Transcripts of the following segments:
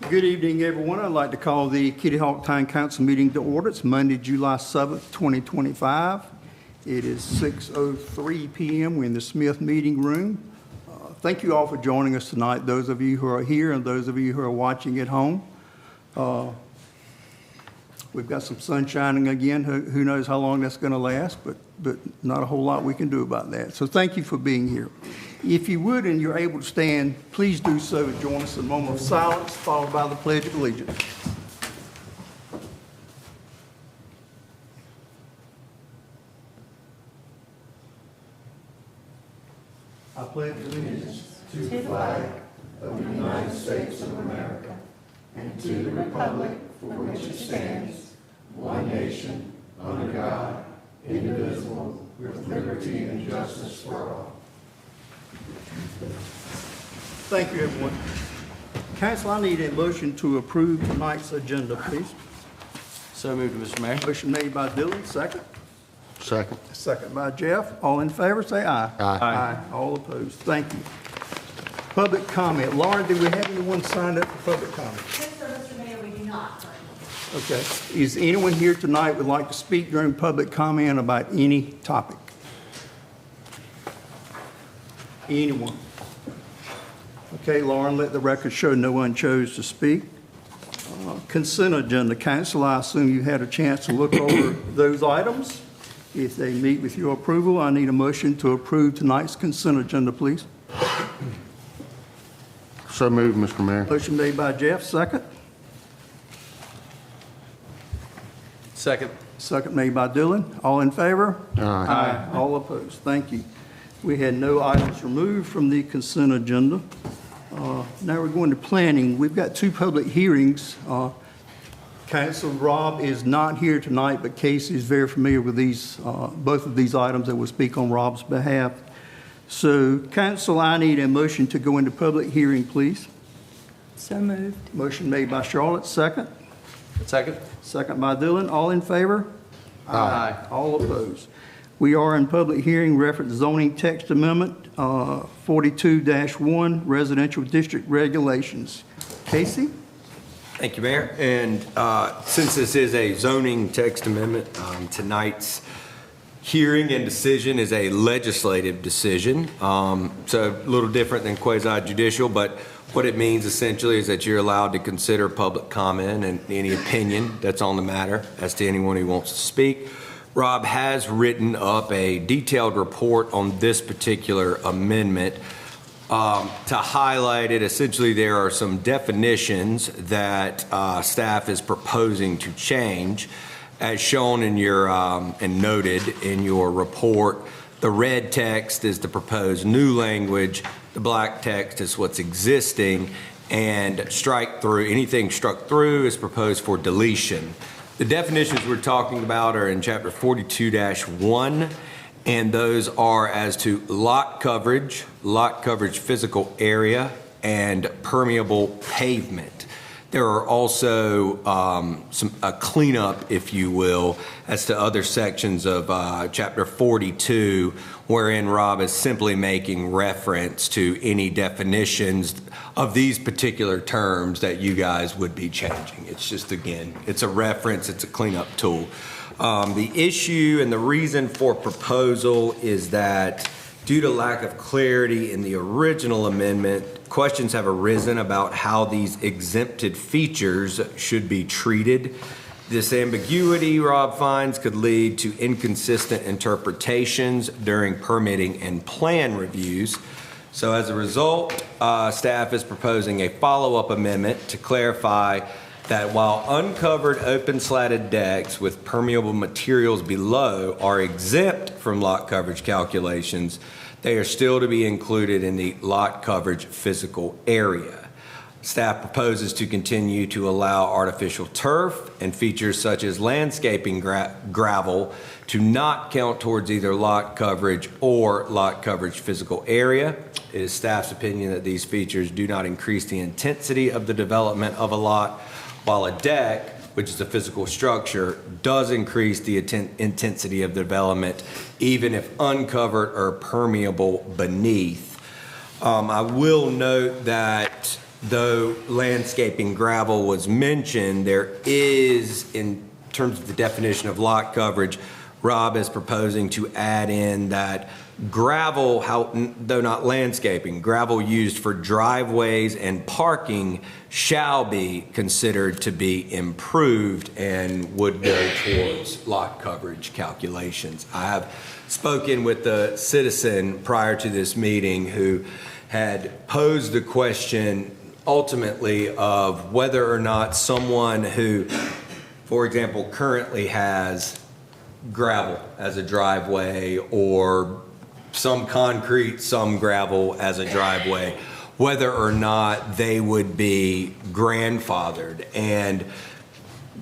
Good evening, everyone. I'd like to call the Kitty Hawk Town Council meeting to order. It's Monday, July 7th, 2025. It is 6:03 p.m. We're in the Smith Meeting Room. Thank you all for joining us tonight, those of you who are here and those of you who are watching at home. We've got some sun shining again. Who knows how long that's going to last, but not a whole lot we can do about that. So thank you for being here. If you would and you're able to stand, please do so and join us in a moment of silence, followed by the Pledge of Allegiance. I pledge allegiance to the flag of the United States of America and to the republic for which it stands, one nation, under God, indivisible, with liberty and justice for all. Thank you, everyone. Council, I need a motion to approve tonight's agenda, please. So moved, Mr. Mayor. Motion made by Dylan, second. Second. Second by Jeff. All in favor, say aye. Aye. All opposed. Thank you. Public comment. Lauren, do we have anyone signed up for public comment? Yes, sir, Mr. Mayor, we do not. Okay. Is anyone here tonight would like to speak during public comment about any topic? Anyone? Okay, Lauren, let the record show no one chose to speak. Consent agenda. Council, I assume you had a chance to look over those items. If they meet with your approval, I need a motion to approve tonight's consent agenda, please. So moved, Mr. Mayor. Motion made by Jeff, second. Second. Second made by Dylan. All in favor? Aye. All opposed. Thank you. We had no items removed from the consent agenda. Now we're going to planning. We've got two public hearings. Council Rob is not here tonight, but Casey is very familiar with these, both of these items that will speak on Rob's behalf. So, Council, I need a motion to go into public hearing, please. So moved. Motion made by Charlotte, second. Second. Second by Dylan. All in favor? Aye. All opposed. We are in public hearing reference zoning text amendment 42-1 residential district regulations. Casey? Thank you, Mayor. And since this is a zoning text amendment, tonight's hearing and decision is a legislative decision. So a little different than quasi-judicial, but what it means essentially is that you're allowed to consider public comment and any opinion that's on the matter as to anyone who wants to speak. Rob has written up a detailed report on this particular amendment. To highlight it, essentially there are some definitions that staff is proposing to change. As shown in your and noted in your report, the red text is the proposed new language, the black text is what's existing, and strike through, anything struck through is proposed for deletion. The definitions we're talking about are in chapter 42-1, and those are as to lot coverage physical area, and permeable pavement. There are also a cleanup, if you will, as to other sections of chapter 42, wherein Rob is simply making reference to any definitions of these particular terms that you guys would be changing. It's just, again, it's a reference, it's a cleanup tool. The issue and the reason for proposal is that due to lack of clarity in the original amendment, questions have arisen about how these exempted features should be treated. This ambiguity, Rob finds, could lead to inconsistent interpretations during permitting and plan reviews. So as a result, staff is proposing a follow-up amendment to clarify that while uncovered open slatted decks with permeable materials below are exempt from lot coverage calculations, they are still to be included in the lot coverage physical area. Staff proposes to continue to allow artificial turf and features such as landscaping gravel to not count towards either lot coverage or lot coverage physical area. It is staff's opinion that these features do not increase the intensity of the development of a lot, while a deck, which is a physical structure, does increase the intensity of the development, even if uncovered or permeable beneath. I will note that though landscaping gravel was mentioned, there is, in terms of the definition of lot coverage, Rob is proposing to add in that gravel, though not landscaping, gravel used for driveways and parking shall be considered to be improved and would go towards lot coverage calculations. I have spoken with the citizen prior to this meeting who had posed the question ultimately of whether or not someone who, for example, currently has gravel as a driveway or some concrete, some gravel as a driveway, whether or not they would be grandfathered. And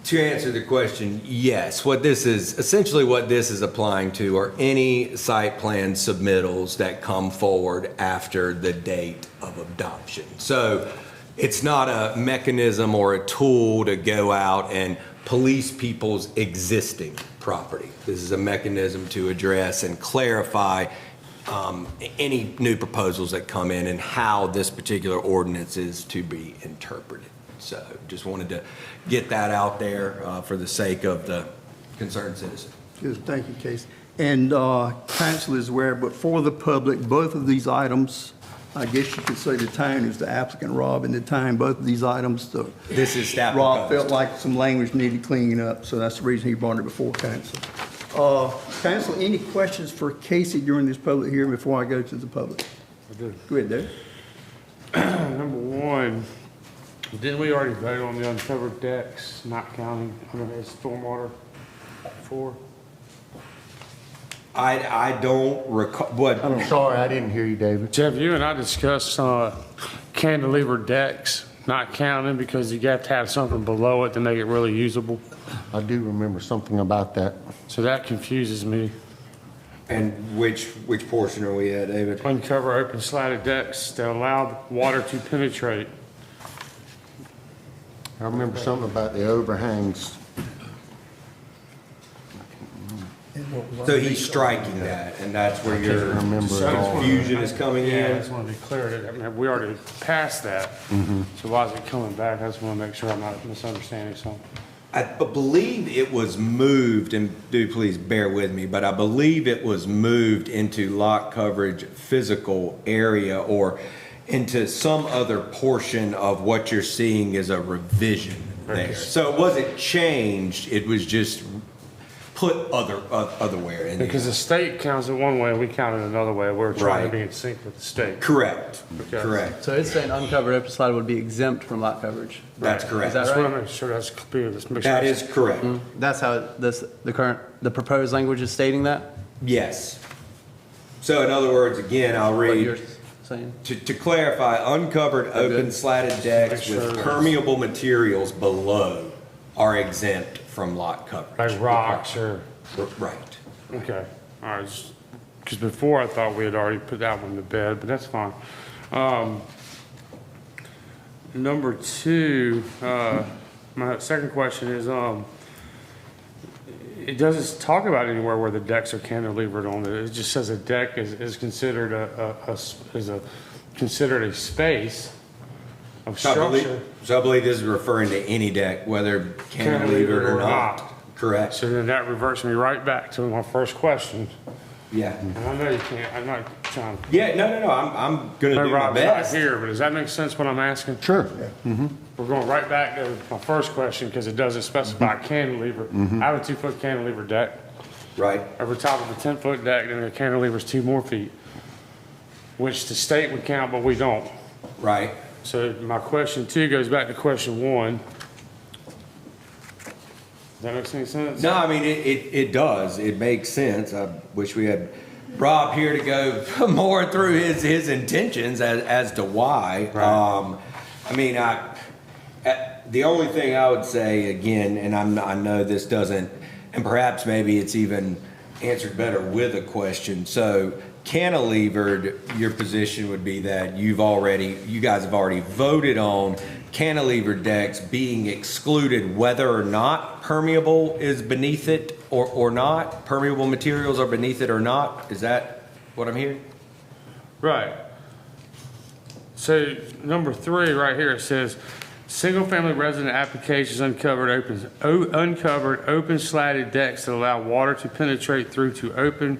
to answer the question, yes, essentially what this is applying to are any site plan submittals that come forward after the date of adoption. So it's not a mechanism or a tool to go out and police people's existing property. This is a mechanism to address and clarify any new proposals that come in and how this particular ordinance is to be interpreted. So just wanted to get that out there for the sake of the concerned citizen. Good, thank you, Casey. And council is aware, but for the public, both of these items, I guess you could say the town is the applicant, Rob, and the time, both of these items, This is staff Rob proposed. felt like some language needed cleaning up, so that's the reason he brought it before council. Council, any questions for Casey during this public hearing before I go to the public? I do. Go ahead, Dave. Number one, didn't we already vote on the uncovered decks, not counting, stormwater before? I don't recall, what, I'm sorry, I didn't hear you, David. Jeff, you and I discussed cantilever decks, not counting because you have to have something below it to make it really usable. I do remember something about that. So that confuses me. and which portion are we at, David? Uncover open slatted decks that allow water to penetrate. I remember something about the overhangs. So he's striking that, and that's where your I remember it all. confusion is coming Yeah, I in? just want to be clear that, I mean, we already passed that. So why is it coming back? I just want to make sure I'm not misunderstanding something. I believe it was moved, and do please bear with me, but I believe it was moved into lot coverage physical area or into some other portion of what you're seeing is a revision there. So it wasn't changed, it was just put otherwhere in there. Because the state counts it one way and we count it another way. We're trying to Right. be in sync with the state. Correct, Okay. correct. So it's saying uncovered open slatted would be exempt from lot coverage. That's Right. correct. Is that Just right? want to make sure that's clear. Let's make sure That it's- is correct. That's how the proposed language is stating that? Yes. So in other words, again, I'll What you're read, saying? to clarify, uncovered open good. slatted decks Make sure with that's- permeable materials below are exempt from lot coverage. Like rocks or, Right. okay. All right. Because before I thought we had already put that one to bed, but that's fine. Number two, my second question is, it doesn't talk about anywhere where the decks are cantilevered on it. It just says a deck is considered considered a space of So I structure. believe this is referring to any deck, whether cantilevered or not. Correct. So then that reverts me right back to my first question. Yeah. And I know you can't, I'm not trying to. Yeah, no, I'm gonna Hey, do my Rob's not best. here, but does that make sense what I'm asking? Sure. We're going right back to my first question because it doesn't specify cantilever. I have a 2-foot cantilever deck. Right. Over top of a 10-foot deck, then the cantilever's 2 more feet, which the state would count, but we don't. Right. So my question 2 goes back to question 1. Does that make any sense? No, I mean, it does. It makes sense. I wish we had Rob here to go more through his intentions as to why. Right. I mean, the only thing I would say again, and I know this doesn't, and perhaps maybe it's even answered better with a question. So cantilevered, your position would be that you guys have already voted on cantilever decks being excluded whether or not permeable is beneath it or not, permeable materials are beneath it or not. Is that what I'm hearing? Right. So number 3 right here, it says, single-family resident applications uncovered open slatted decks that allow water to penetrate through to open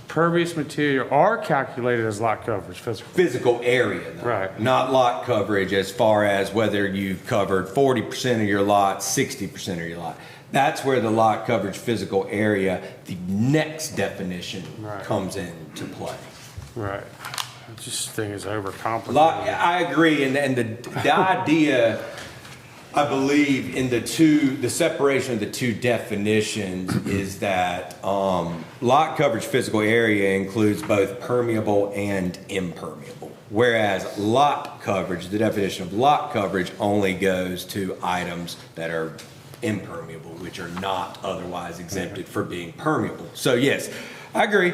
pervious material are calculated as lot coverage. Physical area, though. Right. Not lot coverage as far as whether you've covered 40% of your lot, 60% of your lot. That's where the lot coverage physical area, the next definition Right. comes into play. Right. I just think it's overcomplicated. I agree, and the idea, I believe, in the separation of the two definitions is that lot coverage physical area includes both permeable and impermeable, whereas lot coverage, the definition of lot coverage only goes to items that are impermeable, which are not otherwise exempted for being permeable. So yes, I agree,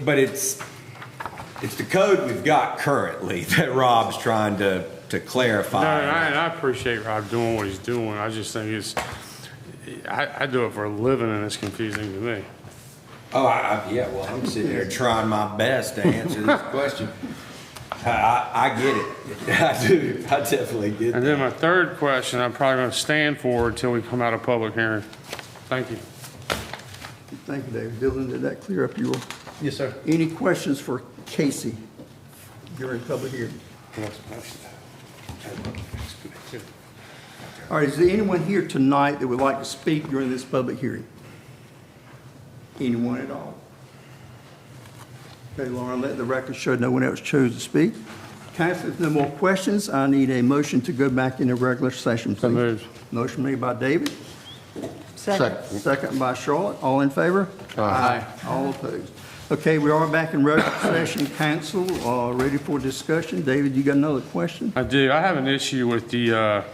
but it's the code we've got currently that Rob's trying to clarify. No, and I appreciate Rob doing what he's doing. I just think I do it for a living and it's confusing to me. Oh, yeah, well, I'm sitting there trying my best to answer this question. I get it. I do. I definitely get And it. then my third question, I'm probably going to stand for until we come out of public hearing. Thank you. Thank you, David. Dylan, did that clear up your, Yes, sir. any questions for Casey during public hearing? All right, is there anyone here tonight that would like to speak during this public hearing? Anyone at all? Okay, Lauren, let the record show no one else chose to speak. Council, if no more questions, I need a motion to go back into regular session, So please. moved. Motion made by David, Second. second by Charlotte. All in favor? Aye. All opposed. Okay, we are back in regular session, council, ready for discussion. David, you got another question? I do. I have an issue with the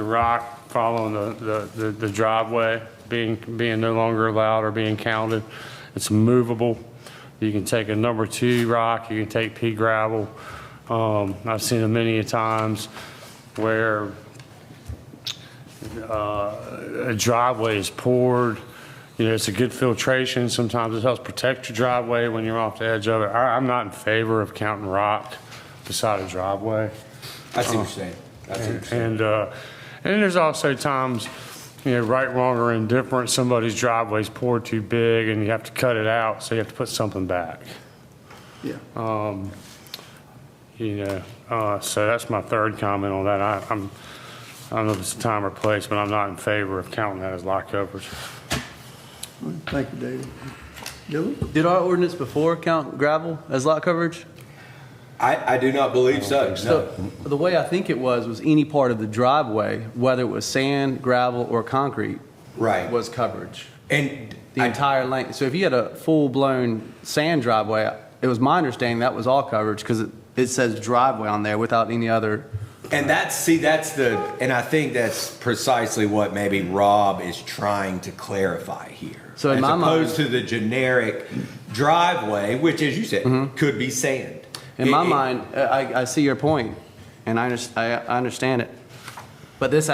rock following the driveway being no longer allowed or being counted. It's movable. You can take a number 2 rock, you can take pea gravel. I've seen it many times where a driveway is poured. You know, it's a good filtration. Sometimes it helps protect your driveway when you're off the edge of it. I'm not in favor of counting rock beside a driveway. I see what you're saying. I see what you're saying. And there's also times, you know, right, wrong, or indifferent, somebody's driveway's poured too big and you have to cut it out, so you have to put something back. Yeah. You know, so that's my third comment on that. I don't know if it's a time or place, but I'm not in favor of counting that as lot coverage. Thank you, David. Dylan? Did our ordinance before count gravel as lot coverage? I do not believe so. No. So the way I think it was any part of the driveway, whether it was sand, gravel, or concrete, Right. was coverage. And The entire length. So if you had a full-blown sand driveway, it was my understanding that was all coverage because it says driveway on there without any other. and I think that's precisely what maybe Rob is trying to clarify here. So in as my opposed mind- to the generic driveway, which, as you said, could be sand. In my mind, I see your point, and I understand it. But this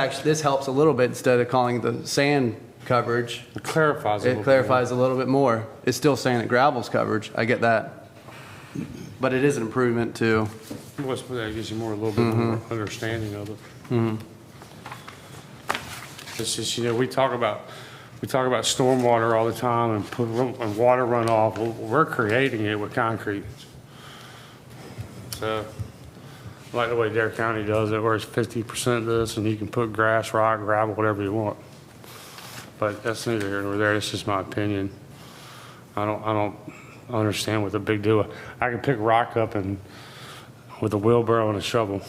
helps a little bit instead of calling the sand coverage. It clarifies a It little clarifies a little bit more. It's still saying that gravel's coverage. I get that. But it is an improvement to, bit more. That gives you a little bit more understanding of it. It's just, you know, we talk about stormwater all the time and water runoff. Well, we're creating it with concrete. So, I like the way Dare County does it, where it's 50% this, and you can put grass, rock, gravel, whatever you want. But that's neither here nor there. It's just my opinion. I don't understand what the big deal is. I can pick rock up and with a wheelbarrow and a shovel.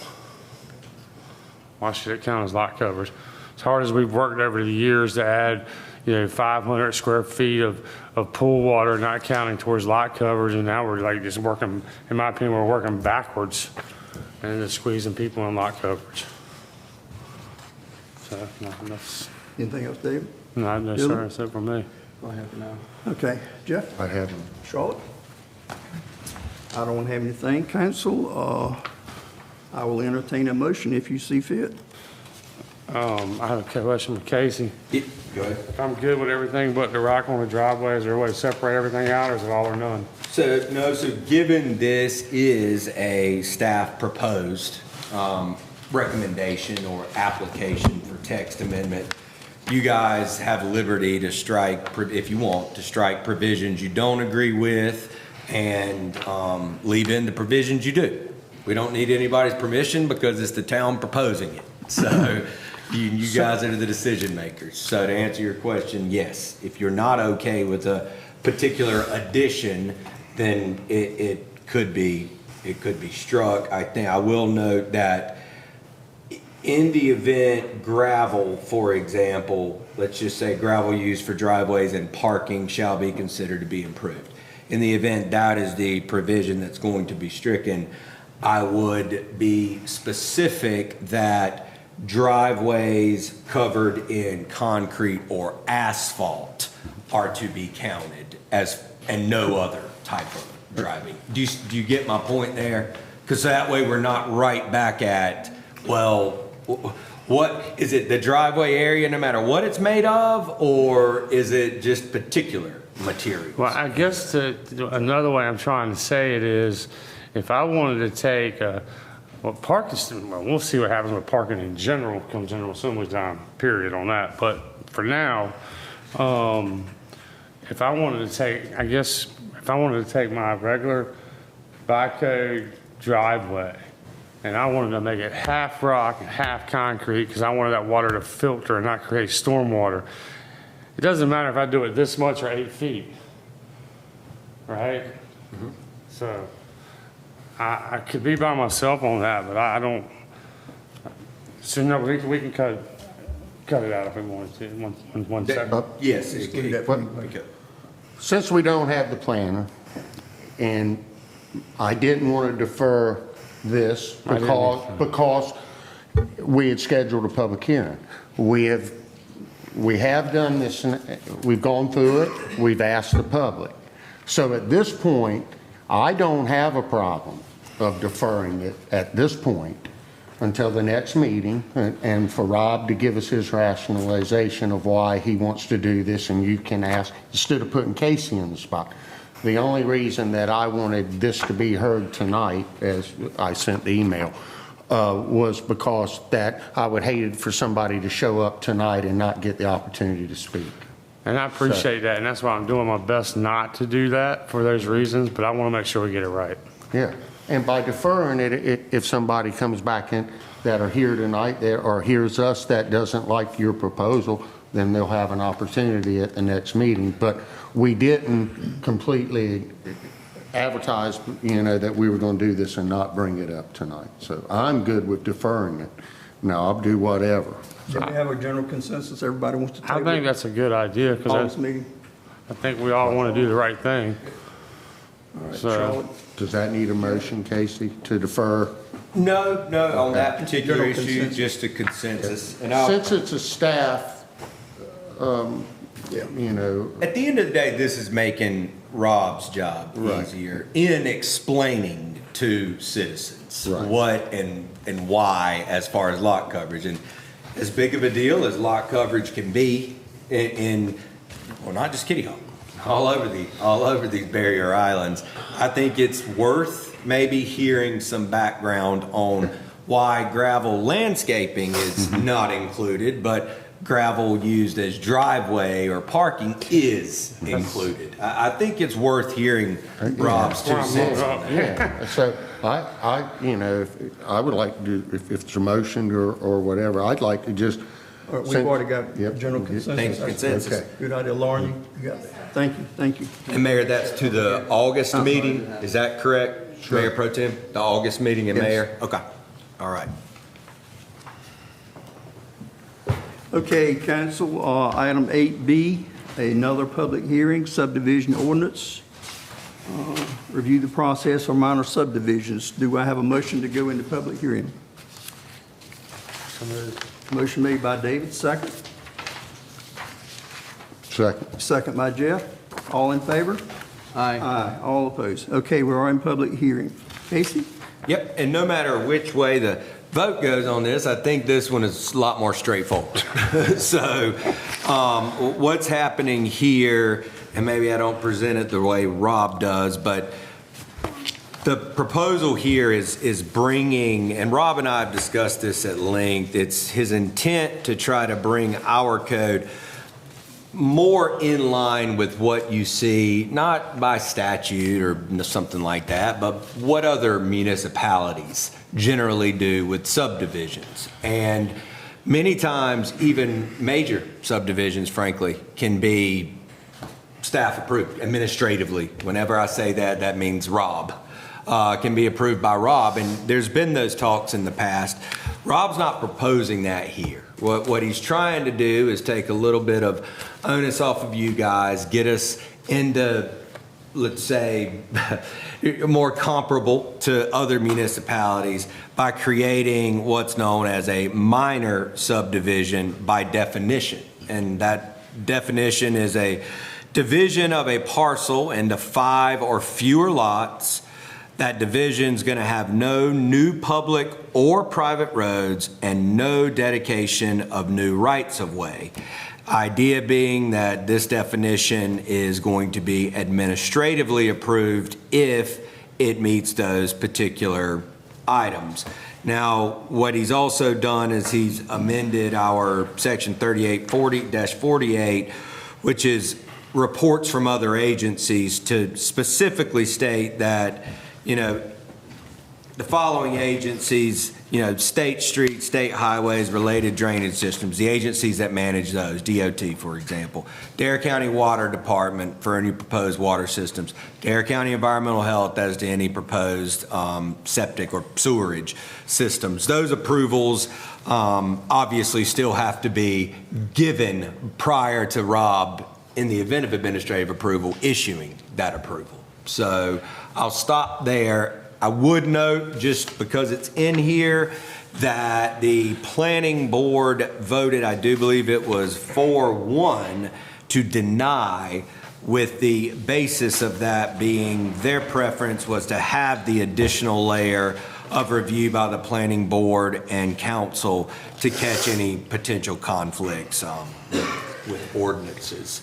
Why should it count as lot coverage? As hard as we've worked over the years to add, you know, 500 square feet of pool water, not counting towards lot coverage, and now we're like just working, in my opinion, we're working backwards and just squeezing people in lot coverage. So, nothing else. Anything else, David? No, Dylan? sir, that's it for me. I have to know. Okay, Jeff? I have, Charlotte? I don't have anything, council. I will entertain a motion if you see fit. I have a question for Casey. Go ahead. I'm good with everything but the rock on the driveway. Is there a way to separate everything out, or is it all or none? So, no, so given this is a staff proposed recommendation or application for text amendment, you guys have liberty to strike, if you want, to strike provisions you don't agree with and leave in the provisions you do. We don't need anybody's permission because it's the town proposing it. So you guys are the decision makers. So to answer your question, yes, if you're not okay with a particular addition, then it could be struck. I think I will note that in the event gravel, for example, let's just say gravel used for driveways and parking shall be considered to be improved. In the event that is the provision that's going to be stricken, I would be specific that driveways covered in concrete or asphalt are to be counted as, and no other type of driving. Do you get my point there? Because that way we're not right back at, well, what is it, the driveway area no matter what it's made of, or is it just particular materials? Well, I guess another way I'm trying to say it is, if I wanted to take we'll see what happens with parking in general, come General Assembly time, period on that. But for now, if I wanted to take my regular by code driveway and I wanted to make it half rock and half concrete because I wanted that water to filter and not create storm water, it doesn't matter if I do it this much or 8 feet, right? Mm-hmm. So I could be by myself on that, but I don't. So no, we can cut it out if we wanted to. One second. Yes. Since we don't have the planner, and I didn't want to defer this because we had scheduled a public hearing. We have done this, we've gone through it, we've asked the public. So at this point, I don't have a problem of deferring it at this point until the next meeting, and for Rob to give us his rationalization of why he wants to do this, and you can ask, instead of putting Casey in the spot. The only reason that I wanted this to be heard tonight, as I sent the email, was because that I would hate it for somebody to show up tonight and not get the opportunity to speak. And I appreciate that, and that's why I'm doing my best not to do that for those reasons, but I want to make sure we get it right. Yeah, and by deferring it, if somebody comes back in that are here tonight or hears us that doesn't like your proposal, then they'll have an opportunity at the next meeting. But we didn't completely advertise, that we were going to do this and not bring it up tonight. So I'm good with deferring it. Now, I'll do whatever. So we have a general consensus, everybody wants to I table think that's a good idea August because meeting? I think we all want to do the right thing. All right, So- Charlotte? Does that need a motion, Casey, to defer? No, on that particular General issue, consensus. just a consensus. And Since it's a staff, at the end of the day, this is making Rob's job easier in explaining to citizens Right. what and why as far as lot coverage. And as big of a deal as lot coverage can be well, not just Kitty Hawk, all over these barrier islands, I think it's worth maybe hearing some background on why gravel landscaping is not included, but gravel used as driveway or parking is included. I think it's worth hearing Rob's 2 cents on that. yeah. So I would like to do, if it's a motion or whatever, I'd like to just. All right, we've already got Yep. general consensus. Thanks, consensus. Okay. Good idea, Lauren, you got that. Thank you. And Mayor, that's to the August meeting, is that correct? Sure. Mayor Pro Tem, the August meeting in Yes. Mayor? Okay, all right. Okay, council, item 8B, another public hearing, subdivision ordinance. Review the process for minor subdivisions. Do I have a motion to go into public hearing? Motion made by David, second. Second. Second by Jeff. All in favor? Aye. Aye. All opposed. Okay, we are in public hearing. Casey? Yep, and no matter which way the vote goes on this, I think this one is a lot more straightforward. So what's happening here, and maybe I don't present it the way Rob does, but the proposal here is bringing, and Rob and I have discussed this at length, it's his intent to try to bring our code more in line with what you see, not by statute or something like that, but what other municipalities generally do with subdivisions. And many times, even major subdivisions, frankly, can be staff approved administratively. Whenever I say that, that means Rob. Can be approved by Rob, and there's been those talks in the past. Rob's not proposing that here. What he's trying to do is take a little bit of onus off of you guys, get us into, let's say, more comparable to other municipalities by creating what's known as a minor subdivision by definition. And that definition is a division of a parcel into 5 or fewer lots. That division is going to have no new public or private roads and no dedication of new rights of way. Idea being that this definition is going to be administratively approved if it meets those particular items. Now, what he's also done is he's amended our section 3840-48, which is reports from other agencies, to specifically state that, you know, the following agencies, you know, state streets, state highways, related drainage systems, the agencies that manage those, DOT, for example, Dare County Water Department for any proposed water systems, Dare County Environmental Health as to any proposed septic or sewerage systems. Those approvals obviously still have to be given prior to Rob, in the event of administrative approval, issuing that approval. So I'll stop there. I would note, just because it's in here, that the planning board voted, I do believe it was 4-1, to deny, with the basis of that being their preference was to have the additional layer of review by the planning board and council to catch any potential conflicts with ordinances,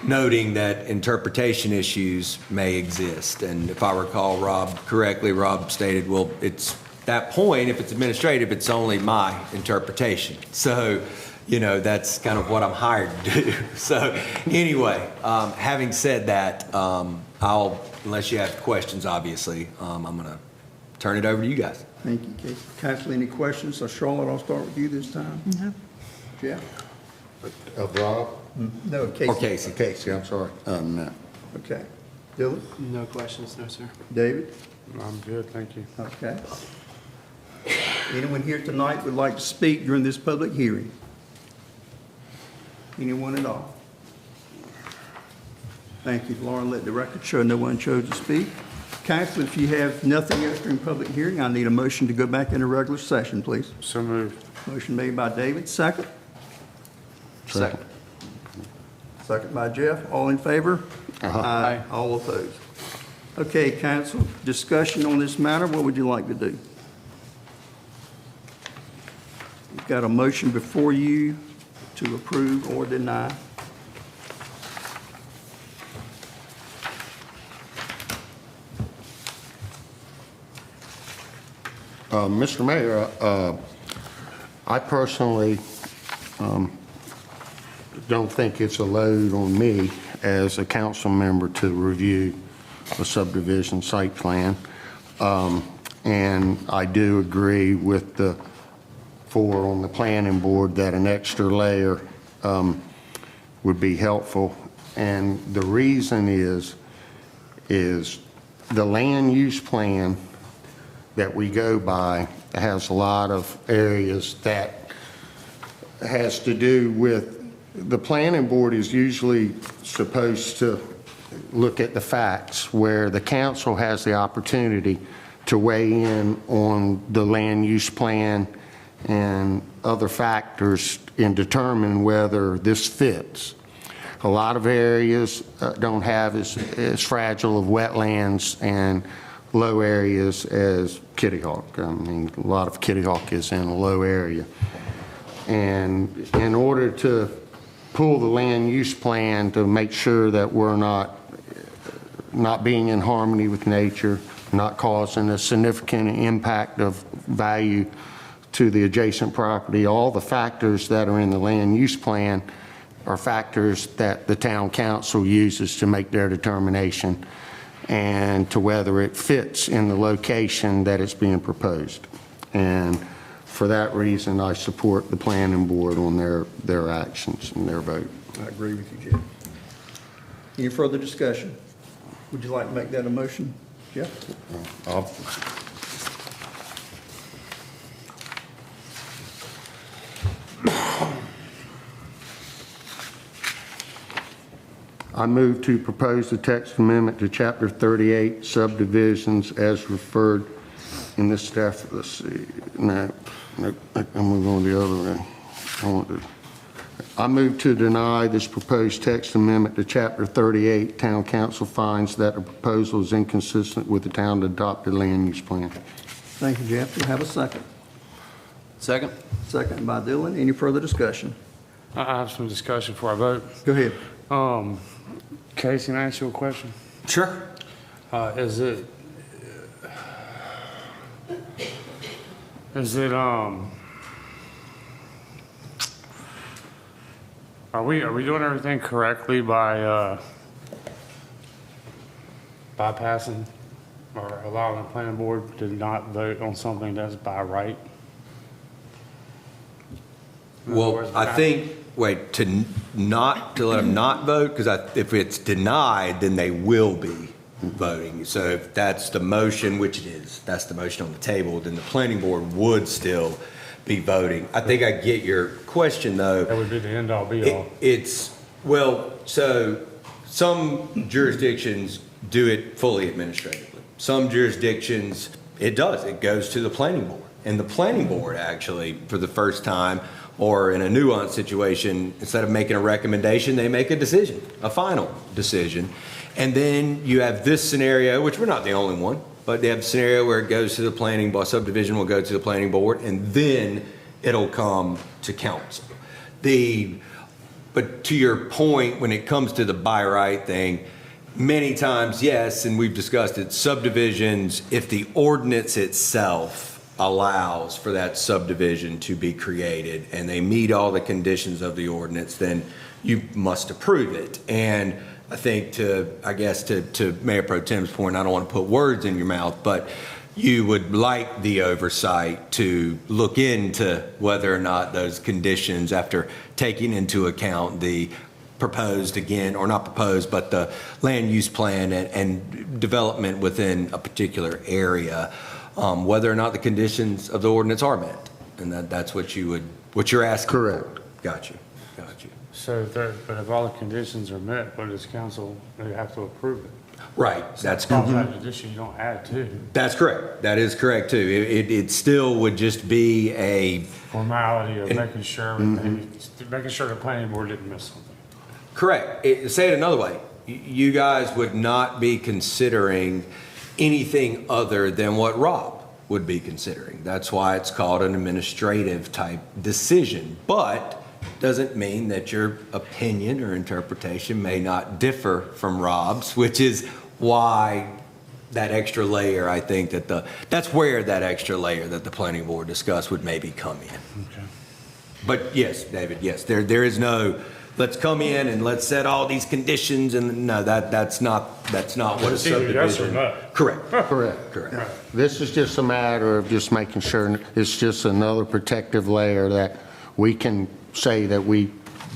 noting that interpretation issues may exist. And if I recall Rob correctly, Rob stated, well, it's that point, if it's administrative, it's only my interpretation. So, you know, that's kind of what I'm hired to do. So anyway, having said that, unless you have questions, obviously, I'm going to turn it over to you guys. Thank you, Casey. Council, any questions? So Charlotte, I'll start with you this time. No. Jeff? Of Rob? No, Casey. Or Casey. Casey, I'm sorry. No. Okay. Dylan? No questions, no, sir. David? I'm good, thank you. Okay. Anyone here tonight would like to speak during this public hearing? Anyone at all? Thank you, Lauren. Let the record show no one chose to speak. Council, if you have nothing else during public hearing, I need a motion to go back into regular session, please. So moved. Motion made by David, second. Second. Second by Jeff. All in favor? Aye. All opposed. Okay, council, discussion on this matter. What would you like to do? You've got a motion before you to approve or deny. Mr. Mayor, I personally don't think it's a load on me as a council member to review a subdivision site plan. And I do agree with the 4 on the planning board that an extra layer would be helpful. And the reason is the land use plan that we go by has a lot of areas that has to do with, the planning board is usually supposed to look at the facts, where the council has the opportunity to weigh in on the land use plan and other factors and determine whether this fits. A lot of areas don't have as fragile of wetlands and low areas as Kitty Hawk. I mean, a lot of Kitty Hawk is in a low area. And in order to pull the land use plan to make sure that we're not being in harmony with nature, not causing a significant impact of value to the adjacent property, all the factors that are in the land use plan are factors that the town council uses to make their determination and to whether it fits in the location that it's being proposed. And for that reason, I support the planning board on their actions and their vote. I agree with you, Jeff. Any further discussion? Would you like to make that a motion, Jeff? I move to propose the text amendment to Chapter 38 subdivisions as referred in this staff. Let's see. No, I'm going to go the other way. I move to deny this proposed text amendment to Chapter 38. Town council finds that the proposal is inconsistent with the town adopted land use plan. Thank you, Jeff. Do we have a second? Second? Second by Dylan. Any further discussion? I have some discussion before I vote. Go ahead. Casey, can I ask you a question? Sure. Is it, are we doing everything correctly by, bypassing or allowing the planning board to not vote on something that's by right? In other Well, words, I think, to let them not vote, because if it's denied, then they will be voting. So if that's the motion, which it is, that's the motion on the table, then the planning board would still be voting. I think I get your question, though. That would be the end all be all. So some jurisdictions do it fully administratively. Some jurisdictions, it goes to the planning board. And the planning board actually, for the first time, or in a nuanced situation, instead of making a recommendation, they make a decision, a final decision. And then you have this scenario, which we're not the only one, but they have a scenario where it goes to the planning board, subdivision will go to the planning board, and then it'll come to council. But to your point, when it comes to the by right thing, many times, yes, and we've discussed it, subdivisions, if the ordinance itself allows for that subdivision to be created and they meet all the conditions of the ordinance, then you must approve it. And I think to Mayor Pro Tem's point, I don't want to put words in your mouth, but you would like the oversight to look into whether or not those conditions, after taking into account the proposed again, or not proposed, but the land use plan and development within a particular area, whether or not the conditions of the ordinance are met. And that's what you're asking. Correct. Got you. So if all the conditions are met, what does council, they have to approve it? Right, that's That's not a condition you don't add to. That's correct. That is correct too. It still would just be a Formality of making sure, making sure the planning board didn't miss something. correct. Say it another way. You guys would not be considering anything other than what Rob would be considering. That's why it's called an administrative type decision, but doesn't mean that your opinion or interpretation may not differ from Rob's, which is why that extra layer, I think that's where that extra layer that the planning board discussed would maybe come in. Okay. But yes, David, yes, there is no, let's come in and let's set all these conditions, and no, that's not what a It's either yes or subdivision. no. Correct. Correct. This is just a matter of just making sure it's just another protective layer that we can say that we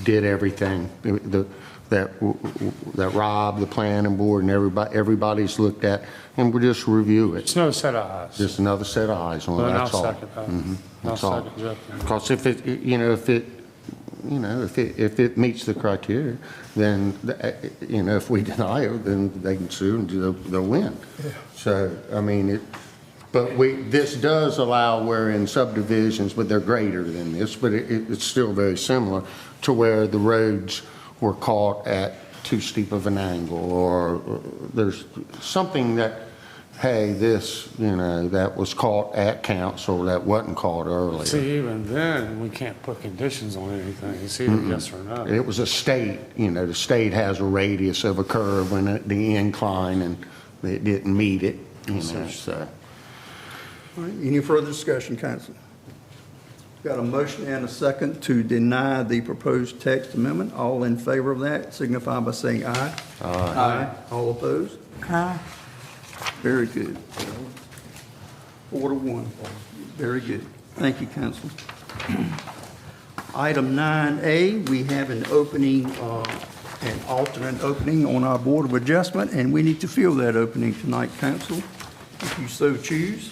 did everything, that Rob, the planning board, and everybody's looked at, and we'll just review it. It's no set of eyes. Just another set of eyes on it, Then I'll that's all. second that. I'll That's all. second Jeff. Because if it meets the criteria, then, if we deny it, then they can sue and they'll win. So, I mean, this does allow where in subdivisions, but they're greater than this, but it's still very similar to where the roads were caught at too steep of an angle, or there's something that hey, this, that was caught at council, that wasn't caught earlier. See, even then, we can't put conditions on anything. It's either yes or no. It was a state, the state has a radius of a curve and the incline, and it didn't meet it, so. All right, any further discussion, council? Got a motion and a second to deny the proposed text amendment. All in favor of that signify by saying aye. Aye. All opposed? Aye. Very good. 4-1. Very good. Thank you, council. Item 9A, we have an opening, an alternate opening on our Board of Adjustment, and we need to fill that opening tonight, council, if you so choose.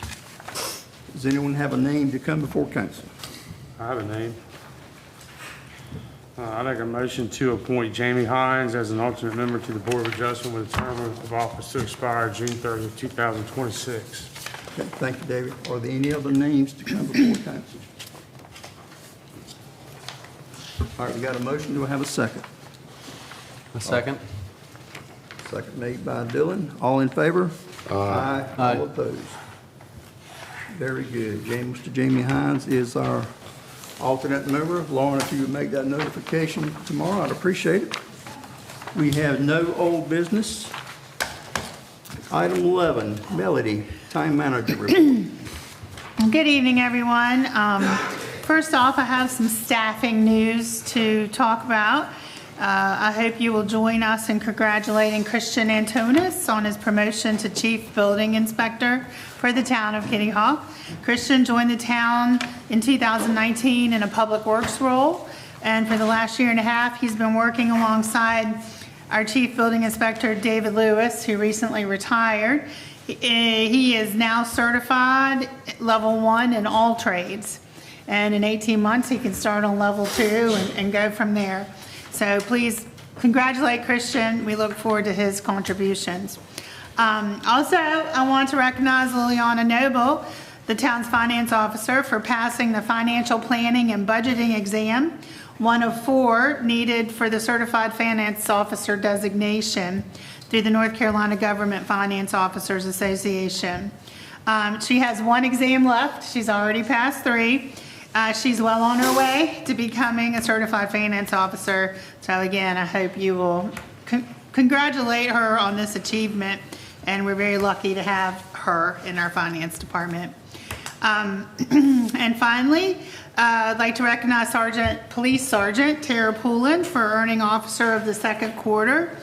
Does anyone have a name to come before council? I have a name. I make a motion to appoint Jamie Hines as an alternate member to the Board of Adjustment with a term of office to expire June 30th, 2026. Okay, thank you, David. Are there any other names to come before council? All right, we got a motion. Do I have a second? A second? Second made by Dylan. All in favor? Aye. Aye. All opposed? Very good. Mr. Jamie Hines is our alternate member. Lauren, if you would make that notification tomorrow, I'd appreciate it. We have no old business. Item 11, Melody, Time Manager Report. Good evening, everyone. First off, I have some staffing news to talk about. I hope you will join us in congratulating Christian Antonis on his promotion to Chief Building Inspector for the town of Kitty Hawk. Christian joined the town in 2019 in a public works role, and for the last year and a half, he's been working alongside our Chief Building Inspector, David Lewis, who recently retired. He is now certified level 1 in all trades, and in 18 months, he can start on level 2 and go from there. So please congratulate Christian. We look forward to his contributions. Also, I want to recognize Liliana Noble, the town's finance officer, for passing the financial planning and budgeting exam, one of 4 needed for the certified finance officer designation through the North Carolina Government Finance Officers Association. She has 1 exam left. She's already passed 3. She's well on her way to becoming a certified finance officer. So again, I hope you will congratulate her on this achievement, and we're very lucky to have her in our finance department. And finally, I'd like to recognize Police Sergeant Tara Poulin for earning Officer of the Second Quarter.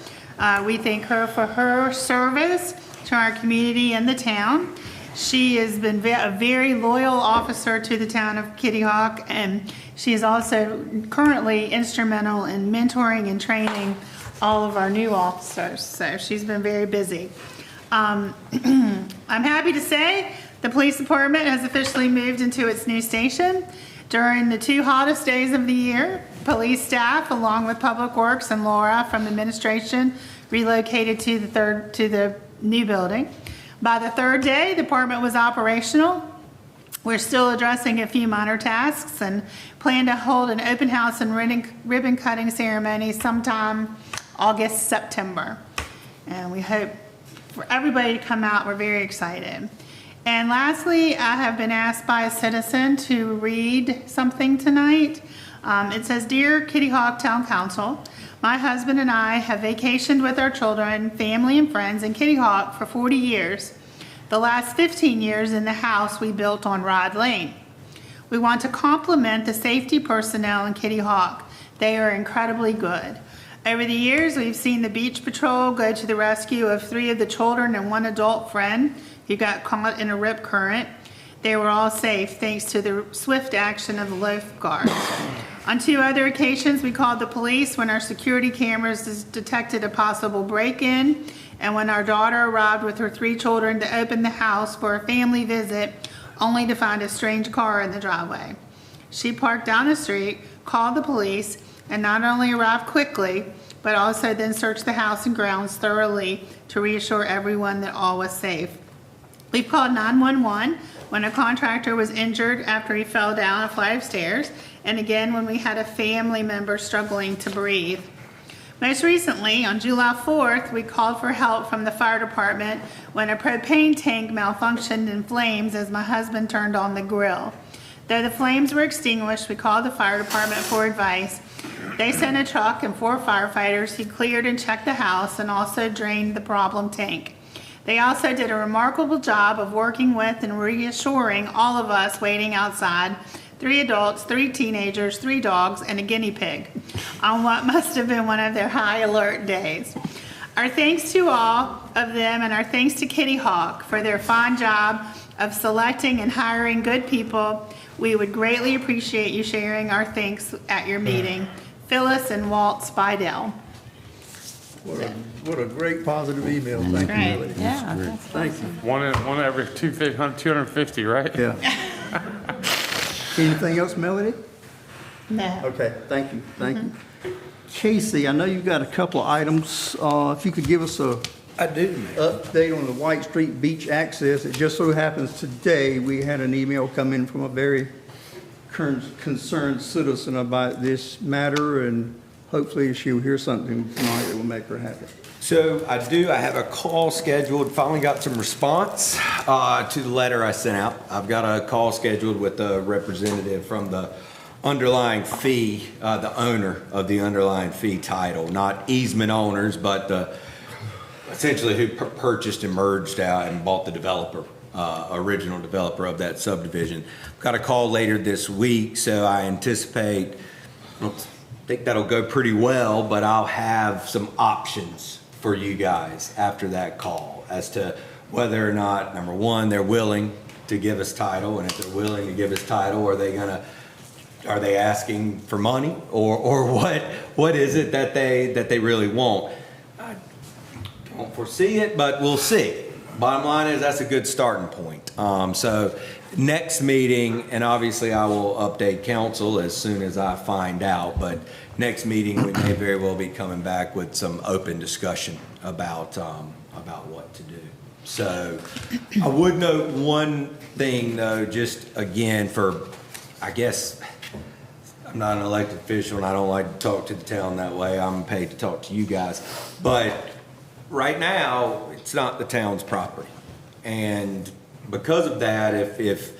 We thank her for her service to our community and the town. She has been a very loyal officer to the town of Kitty Hawk, and she is also currently instrumental in mentoring and training all of our new officers. So she's been very busy. I'm happy to say the police department has officially moved into its new station. During the 2 hottest days of the year, police staff, along with Public Works and Laura from administration, relocated to the new building. By the 3rd day, the department was operational. We're still addressing a few minor tasks and plan to hold an open house and ribbon cutting ceremony sometime August, September. And we hope for everybody to come out. We're very excited. And lastly, I have been asked by a citizen to read something tonight. It says, "Dear Kitty Hawk Town Council, my husband and I have vacationed with our children, family, and friends in Kitty Hawk for 40 years. The last 15 years in the house we built on Rod Lane. We want to compliment the safety personnel in Kitty Hawk. They are incredibly good. Over the years, we've seen the beach patrol go to the rescue of 3 of the children and 1 adult friend who got caught in a rip current. They were all safe thanks to the swift action of the lifeguards. On 2 other occasions, we called the police when our security cameras detected a possible break-in and when our daughter arrived with her 3 children to open the house for a family visit, only to find a strange car in the driveway. She parked down the street, called the police, and not only arrived quickly, but also then searched the house and grounds thoroughly to reassure everyone that all was safe. We've called 911 when a contractor was injured after he fell down a flight of stairs, and again when we had a family member struggling to breathe. Most recently, on July 4th, we called for help from the fire department when a propane tank malfunctioned in flames as my husband turned on the grill. Though the flames were extinguished, we called the fire department for advice. They sent a truck and 4 firefighters who cleared and checked the house and also drained the problem tank. They also did a remarkable job of working with and reassuring all of us waiting outside, 3 adults, 3 teenagers, 3 dogs, and a guinea pig, on what must have been one of their high alert days. Our thanks to all of them, and our thanks to Kitty Hawk for their fine job of selecting and hiring good people. We would greatly appreciate you sharing our thanks at your meeting. Phyllis and Walt Spidell. What a great positive email. Thank you, Right. Melody. Yeah, that's Thank you. One every 250, right? Yeah. Anything else, Melody? No. Okay, thank you, thank you. Casey, I know you've got a couple of items. If you could give us a I do, update on the White Street Beach access. It just so happens today, we had an email come in from a very concerned citizen about this matter, and hopefully she'll hear something tonight that will make her happy. So I have a call scheduled, finally got some response to the letter I sent out. I've got a call scheduled with a representative from the underlying fee, the owner of the underlying fee title, not easement owners, but essentially who purchased and merged out and bought the developer, original developer of that subdivision. Got a call later this week, so I anticipate, I don't think that'll go pretty well, but I'll have some options for you guys after that call as to whether or not, number one, they're willing to give us title, and if they're willing to give us title, are they asking for money, or what is it that they really want? I don't foresee it, but we'll see. Bottom line is that's a good starting point. So next meeting, and obviously I will update council as soon as I find out, but next meeting we may very well be coming back with some open discussion about what to do. So I would note one thing though, just again I guess I'm not an elected official and I don't like to talk to the town that way. I'm paid to talk to you guys. But right now, it's not the town's property. And because of that, if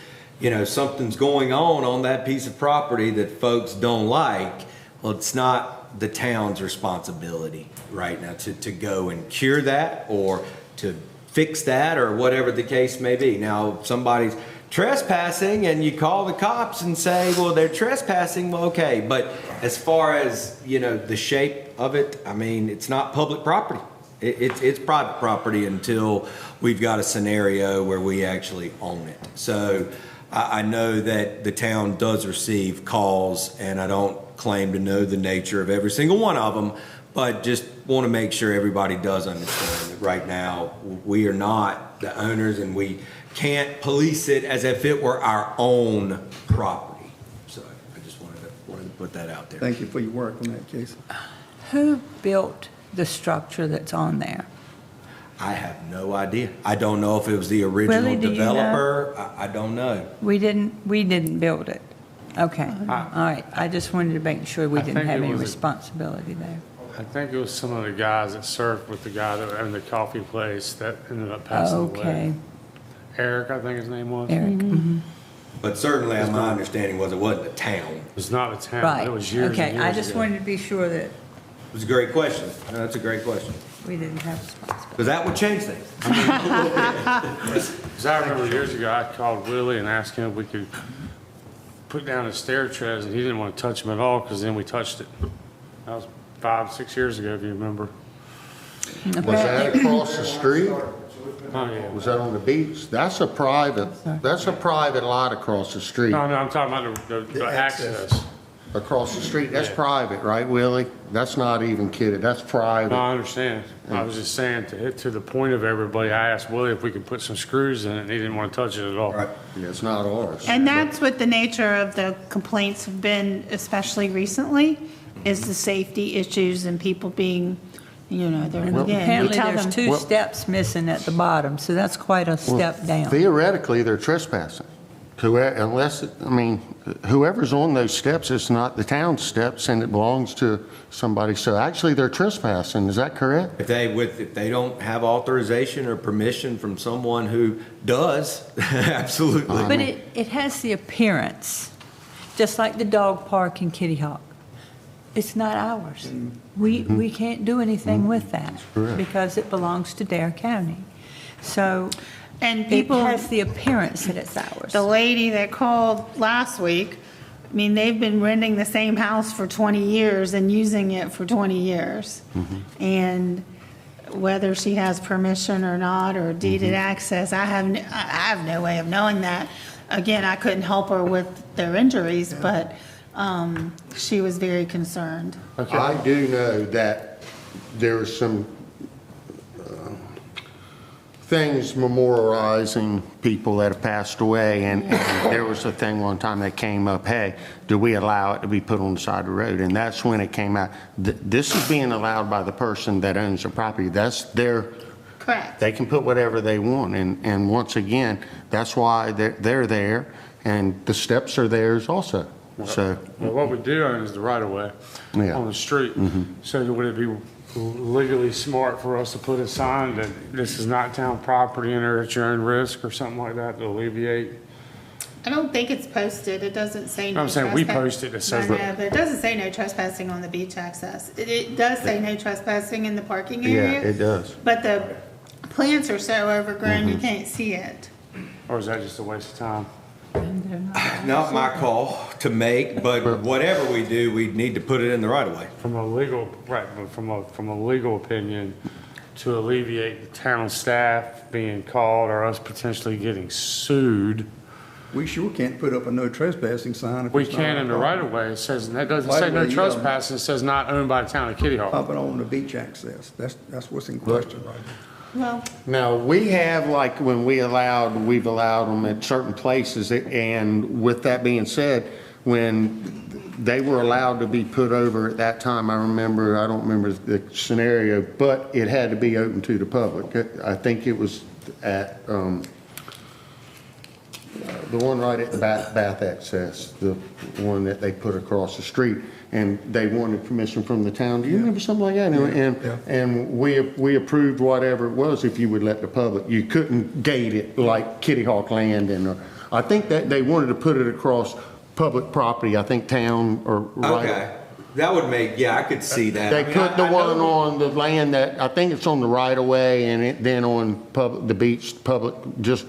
something's going on that piece of property that folks don't like, well, it's not the town's responsibility right now to go and cure that or to fix that or whatever the case may be. Now, if somebody's trespassing and you call the cops and say, well, they're trespassing, well, okay. But as far as, the shape of it, I mean, it's not public property. It's private property until we've got a scenario where we actually own it. So I know that the town does receive calls, and I don't claim to know the nature of every single one of them, but just want to make sure everybody does understand that right now we are not the owners and we can't police it as if it were our own property. So I just wanted to put that out there. Thank you for your work on that, Casey. Who built the structure that's on there? I have no idea. I don't know if it was the original Willie, do you know? developer. I don't know. We didn't build it. Okay, all right. I just wanted to make sure we I didn't think have it any was a- responsibility there. I think it was some of the guys that served with the guy that owned the coffee place that ended up passing away. Okay, Eric, I think his name was. Eric. Mhm. But certainly my understanding was it wasn't the town. It was not a town. Right, It was years and okay. years I just ago. wanted to be sure that It was a great question. No, that's a great question. we didn't have responsibility. Because that would change things. Because I remember years ago, I called Willie and asked him if we could put down a stair treads, and he didn't want to touch them at all, because then we touched it. That was 5-6 years ago, if you remember. Was that across the street? Oh, yeah. Was that on the beach? That's a private lot across the street. No, I'm talking about the access. Across the street, that's private, right, Willie? That's not even kidded, that's No, private. I understand. I was just saying, to the point of everybody, I asked Willie if we could put some screws in it, and he didn't want to touch it at all. Right. Yeah, it's not ours. And that's what the nature of the complaints have been, especially recently, is the safety issues and people being, they're, again, we Apparently, tell there's them. 2 steps missing at the bottom, so that's quite a step down. Theoretically, they're trespassing. Unless, I mean, whoever's on those steps, it's not the town's steps and it belongs to somebody. So actually they're trespassing, is that correct? If they don't have authorization or permission from someone who does, absolutely. But it has the appearance, just like the dog park in Kitty Hawk. It's not ours. We can't do anything with that correct. because it belongs to Dare County. So And it people, has the appearance that it's ours. the lady that called last week, I mean, they've been renting the same house for 20 years and using it for 20 years. And whether she has permission or not, or deeded access, I have no way of knowing that. Again, I couldn't help her with their injuries, but she was very concerned. I do know that there's some things memorializing people that have passed away, and there was a thing one time that came up, hey, do we allow it to be put on the side of the road? And that's when it came out. This is being allowed by the person that owns the property. That's their, Correct. they can put whatever they want, and once again, that's why they're there, and the steps are theirs also. So, Well, what we do own is the right of way Yeah. on the street. So would it be legally smart for us to put a sign that this is not town property, enter at your own risk or something like that to alleviate? I don't think it's posted. It doesn't say no I'm saying we trespass- post it, it says I that. know, but it doesn't say no trespassing on the beach access. It does say no trespassing in the parking yeah, area. it does. But the plants are so overgrown, you can't see it. Or is that just a waste of time? Not my call to make, but whatever we do, we need to put it in the right of way. From a legal, right, but from a legal opinion, to alleviate the town staff being called or us potentially getting sued, We sure can't put up a no trespassing sign if we it's not can our in the property. right of way. It says, that doesn't Right say of no way, yeah. trespassing, it says not owned by the town of Kitty Hawk. Up and on the beach access. That's what's in question right now. Well, Now, we have, like, when we've allowed them at certain places, and with that being said, when they were allowed to be put over at that time, I don't remember the scenario, but it had to be open to the public. I think it was at, the one right at the Bath Access, the one that they put across the street, and they wanted permission from the town. Do you remember something like that? And we approved whatever it was if you would let the public. You couldn't gate it like Kitty Hawk Land, and I think that they wanted to put it across public property, I think town or right. Okay. That would make, yeah, I could see that. They I mean, put the I know- one on the land that, I think it's on the right of way, and then on the beach, public, just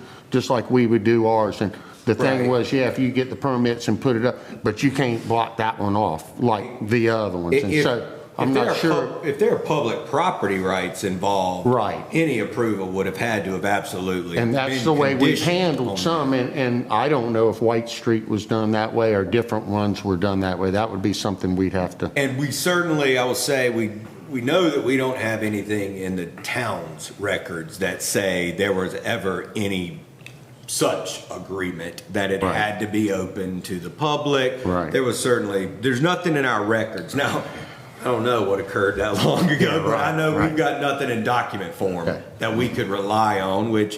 like we would do ours. And the thing Right. was, yeah, if you get the permits and put it up, but you can't block that one off like the other ones. And so I'm not sure. If there are public property rights involved. Right. Any approval would have had to have absolutely. And that's been the way we've conditioned on handled that. some, and I don't know if White Street was done that way or different ones were done that way. That would be something we'd have to. And we certainly, I will say, we know that we don't have anything in the town's records that say there was ever any such agreement that it Right. had to be open to the public. Right. There's nothing in our records. Now, I don't know what occurred that long ago, Yeah, but I right, know right. we've got nothing in document form Okay. that we could rely on, which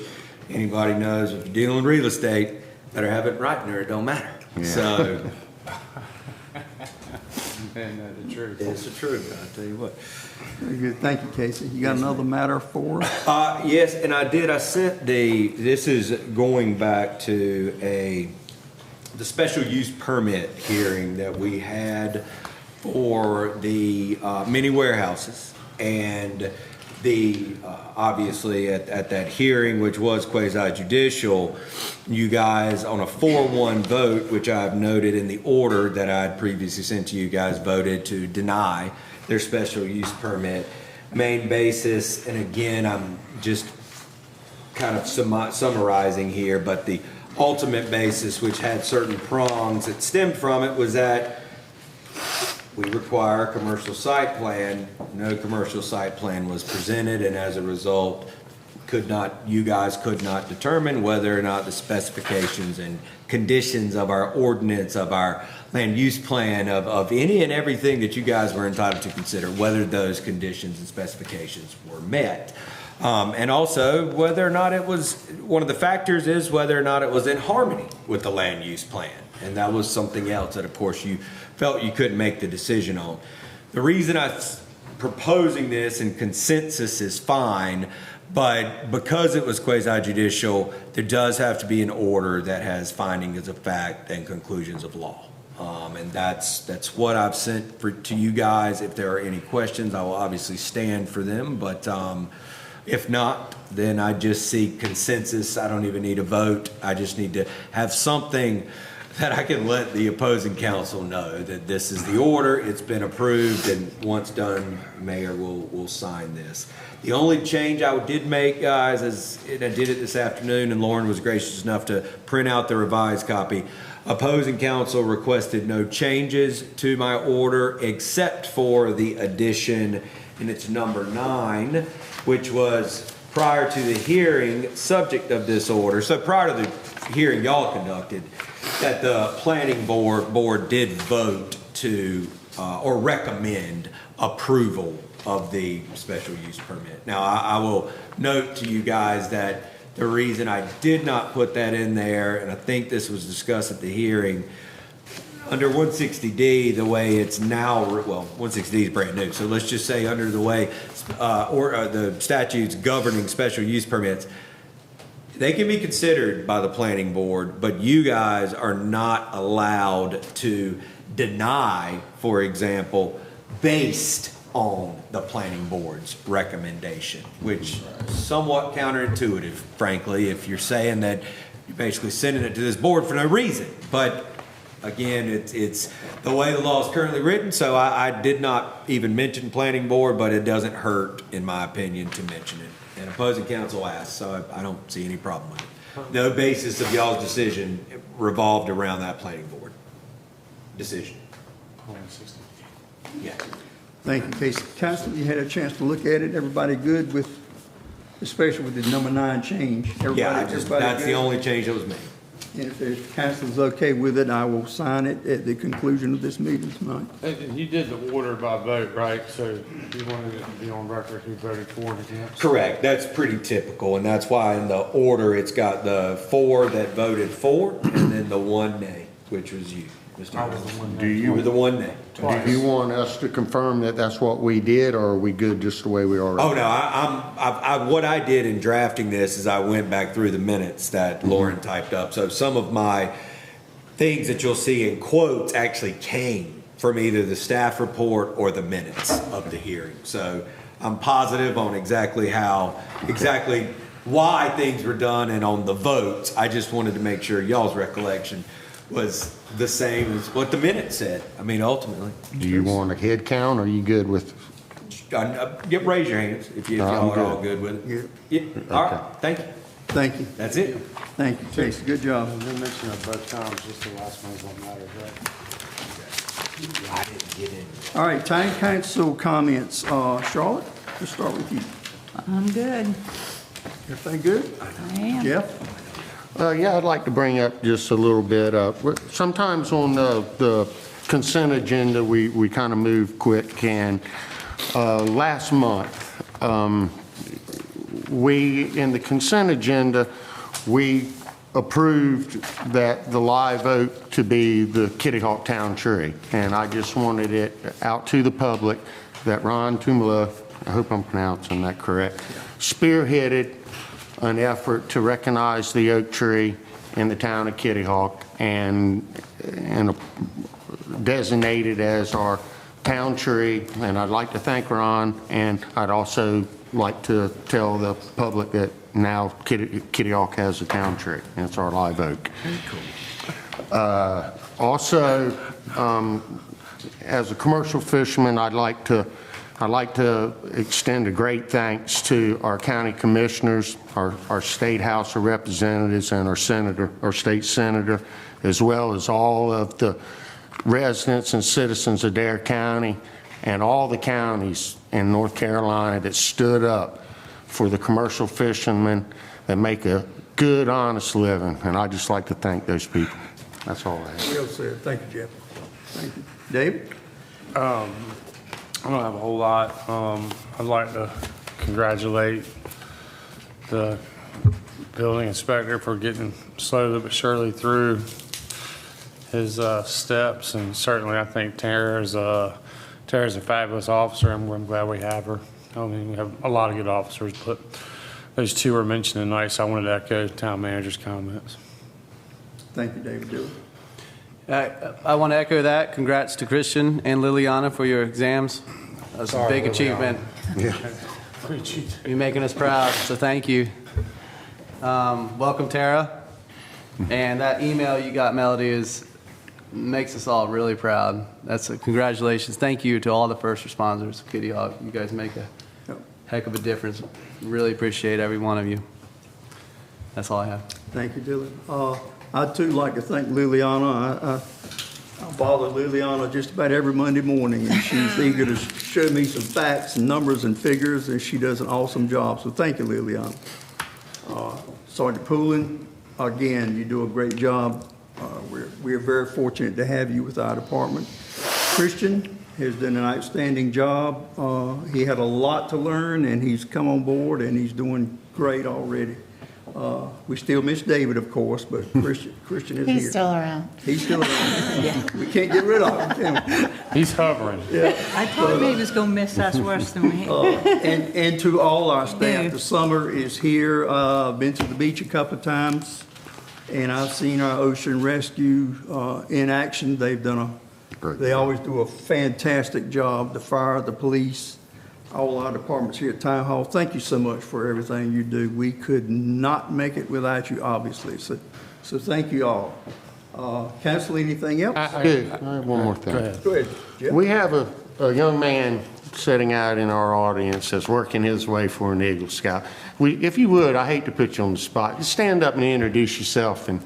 anybody knows if you're dealing with real estate, better have it in writing or it don't matter. Yeah. So, And the truth. it's the truth, I'll tell you what. Very good. Thank you, Casey. You got another matter for us? Yes, and I did. I sent this is going back to the special use permit hearing that we had for the mini warehouses. And obviously at that hearing, which was quasi judicial, you guys on a 4-1 vote, which I've noted in the order that I had previously sent to you guys, voted to deny their special use permit. Main basis, and again, I'm just kind of summarizing here, but the ultimate basis, which had certain prongs that stemmed from it, was that we require a commercial site plan. No commercial site plan was presented, and as a result, you guys could not determine whether or not the specifications and conditions of our ordinance, of our land use plan, of any and everything that you guys were entitled to consider, whether those conditions and specifications were met. And also whether or not it was, one of the factors is whether or not it was in harmony with the land use plan. And that was something else that, of course, you felt you couldn't make the decision on. The reason I'm proposing this and consensus is fine, but because it was quasi-judicial, there does have to be an order that has findings of fact and conclusions of law. And that's what I've sent to you guys. If there are any questions, I will obviously stand for them, but if not, then I just seek consensus. I don't even need a vote. I just need to have something that I can let the opposing counsel know that this is the order, it's been approved, and once done, Mayor will sign this. The only change I did make, guys, and I did it this afternoon, and Lauren was gracious enough to print out the revised copy. Opposing counsel requested no changes to my order except for the addition, and it's number 9, which was prior to the hearing, subject of this order. So prior to the hearing y'all conducted, that the planning board did vote to or recommend approval of the special use permit. Now, I will note to you guys that the reason I did not put that in there, and I think this was discussed at the hearing, under 160D, the way it's now, well, 160D is brand new, so let's just say under the way the statutes governing special use permits, they can be considered by the planning board, but you guys are not allowed to deny, for example, based on the planning board's recommendation, which is somewhat counterintuitive, frankly, if you're saying that you're basically sending it to this board for no reason. But again, it's the way the law is currently written, so I did not even mention planning board, but it doesn't hurt, in my opinion, to mention it. And opposing counsel asked, so I don't see any problem with it. No basis of y'all's decision revolved around that planning board decision. Yeah. Thank you, Casey. Council, you had a chance to look at it. Everybody good with, especially with the number 9 change? Yeah, Everybody that's the good? only change that was made. And if the council's okay with it, I will sign it at the conclusion of this meeting tonight. And you did the order by vote, right? So you wanted it to be on record who voted for and against? Correct. That's pretty typical, and that's why in the order, it's got the 4 that voted for, and then the 1 nay, which was you, Mr. I was the one. Do You were the 1 nay. Do you want us to confirm that that's what we did, or are we good just the way we are? Oh, no, what I did in drafting this is I went back through the minutes that Lauren typed up. So some of my things that you'll see in quotes actually came from either the staff report or the minutes of the hearing. So I'm positive on exactly why things were done and on the votes. I just wanted to make sure y'all's recollection was the same as what the minutes said. I mean, ultimately. Do you want a head count, or are you good with? Raise your hands if I'm y'all are good. all good with it. Yeah. All right, thank you. Thank you. That's it. Thank you, Casey. Good job. And then mention it both times, just the last one's what matters, right? I didn't get in. All right, town council comments. Charlotte, let's start with you. I'm good. Everything good? I am. Jeff? Yeah, I'd like to bring up just a little bit. Sometimes on the consent agenda, we kind of move quick, and last month, in the consent agenda, we approved that the live oak to be the Kitty Hawk Town tree. And I just wanted it out to the public that Ron Tumala, I hope I'm pronouncing that correct, spearheaded an effort to recognize the oak tree in the town of Kitty Hawk and designate it as our town tree. And I'd like to thank Ron, and I'd also like to tell the public that now Kitty Hawk has a town tree, and it's our live oak. Also, as a commercial fisherman, I'd like to extend a great thanks to our county commissioners, our state House of Representatives, and our state senator, as well as all of the residents and citizens of Dare County and all the counties in North Carolina that stood up for the commercial fishermen that make a good, honest living. And I'd just like to thank those people. That's all I have. Well said. Thank you, Jeff. Thank you. David? I don't have a whole lot. I'd like to congratulate the building inspector for getting slowly but surely through his steps, and certainly I think Tara's a fabulous officer, and I'm glad we have her. I mean, we have a lot of good officers, but those two were mentioned tonight, so I wanted to echo the town manager's comments. Thank you, David Dillon. I want to echo that. Congrats to Christian and Liliana for your exams. That's a big achievement. You're making us proud, so thank you. Welcome, Tara. And that email you got, Melody, makes us all really proud. Congratulations. Thank you to all the first responders. Kitty, you guys make a heck of a difference. Really appreciate every one of you. That's all I have. Thank you, Dylan. I'd too like to thank Liliana. I bother Liliana just about every Monday morning, and she's eager to show me some facts and numbers and figures, and she does an awesome job. So thank you, Liliana. Sergeant Poulin, again, you do a great job. We're very fortunate to have you with our department. Christian has done an outstanding job. He had a lot to learn, and he's come on board, and he's doing great already. We still miss David, of course, but Christian is here. He's still around. He's still around. We can't get rid of him, can we? He's hovering. Yeah. I told him he was going to miss us worse than we. And to all our staff, the summer is here. Been to the beach a couple of times, and I've seen our ocean rescue in action. They always do a fantastic job. The fire, the police, all our departments here at Town Hall. Thank you so much for everything you do. We could not make it without you, obviously. So thank you all. Council, anything else? Good. I have one more thing. Go ahead, Jeff. We have a young man sitting out in our audience that's working his way for an Eagle Scout. If you would, I hate to put you on the spot. Just stand up and introduce yourself. And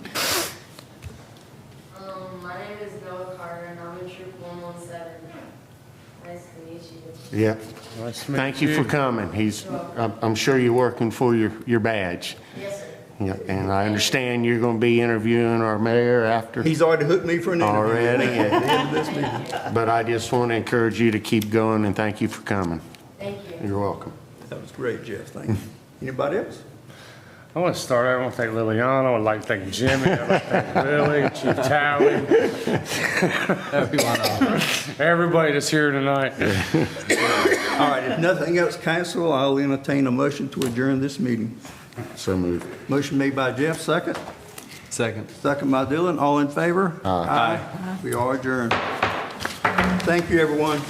My name is Noah Carter, and I'm in Troop 117. Nice to meet you. yeah, Nice to meet thank you for coming. I'm sure you're working for your badge. Yes, sir. Yeah, and I understand you're going to be interviewing our mayor after. He's already hooked me for an interview. Already, At the end of this meeting. But I just want to encourage you to keep going, and thank you for coming. Thank you. You're welcome. That was great, Jeff. Thank you. Anybody else? I want to start out. I want to thank Liliana. I would like to thank Jimmy. I'd like to thank Lily, Chief Tally, everybody that's here tonight. All right, if nothing else, council, I'll entertain a motion to adjourn this meeting. So moved. Motion made by Jeff, second. Second. Second by Dylan. All in favor? Aye. We are adjourned. Thank you, everyone.